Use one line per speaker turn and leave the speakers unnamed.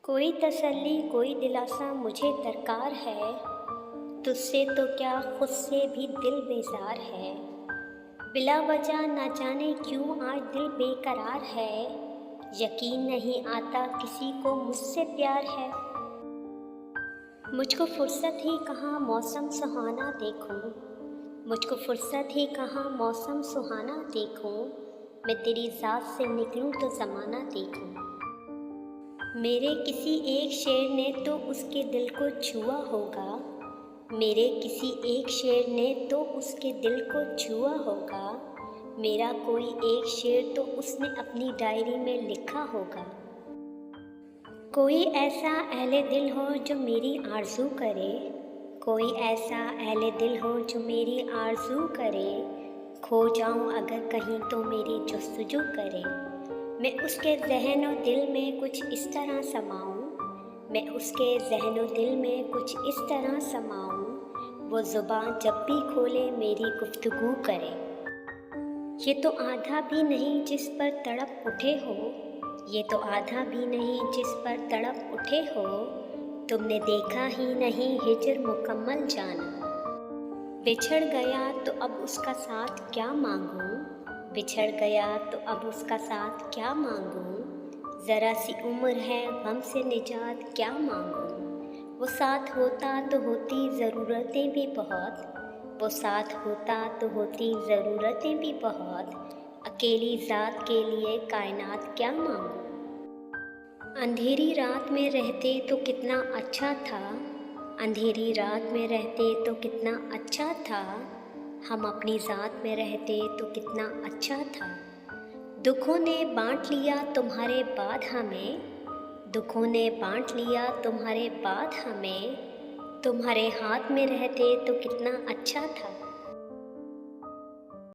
कोई तसल्ली कोई दिलासा मुझे दरकार है, तुझसे तो क्या खुद से भी दिल बेजार है। बिला वजह न जाने क्यों आज दिल बेकरार है, यकीन नहीं आता किसी को मुझसे प्यार है। मुझको फुर्सत ही कहाँ मौसम सुहाना देखूं, मुझको फुर्सत ही कहाँ मौसम सुहाना देखूं, मैं तेरी ज़ात से निकलूं तो ज़माना देखूं। मेरे किसी एक शेर ने तो उसके दिल को छुआ होगा, मेरे किसी एक शेर ने तो उसके दिल को छुआ होगा, मेरा कोई एक शेर तो उसने अपनी डायरी में लिखा होगा। कोई ऐसा अहले दिल हो जो मेरी आरज़ू करे, कोई ऐसा अहले दिल हो जो मेरी आरज़ू करे, खो जाऊं अगर कहीं तो मेरी जुस्तजू करे। मैं उसके ज़हन और दिल में कुछ इस तरह समाऊं, मैं उसके ज़हन और दिल में कुछ इस तरह समाऊं, वो ज़ुबान जब भी खोले मेरी गुफ्तगू करे। ये तो आधा भी नहीं जिस पर तड़प उठे हो, ये तो आधा भी नहीं जिस पर तड़प उठे हो, तुमने देखा ही नहीं हिजर मुकम्मल जाना। बिछड़ गया तो अब उसका साथ क्या मांगूं, बिछड़ गया तो अब उसका साथ क्या मांगूं, ज़रा सी उम्र है गम से निजात क्या मांगूं। वो साथ होता तो होती ज़रूरतें भी बहुत, वो साथ होता तो होती ज़रूरतें भी बहुत, अकेली ज़ात के लिए कायनात क्या मांगूं। अंधेरी रात में रहते तो कितना अच्छा था, अंधेरी रात में रहते तो कितना अच्छा था, हम अपनी ज़ात में रहते तो कितना अच्छा था। दुखों ने बांट लिया तुम्हारे बाद हमें, दुखों ने बांट लिया तुम्हारे बाद हमें, तुम्हारे हाथ में रहते तो कितना अच्छा था।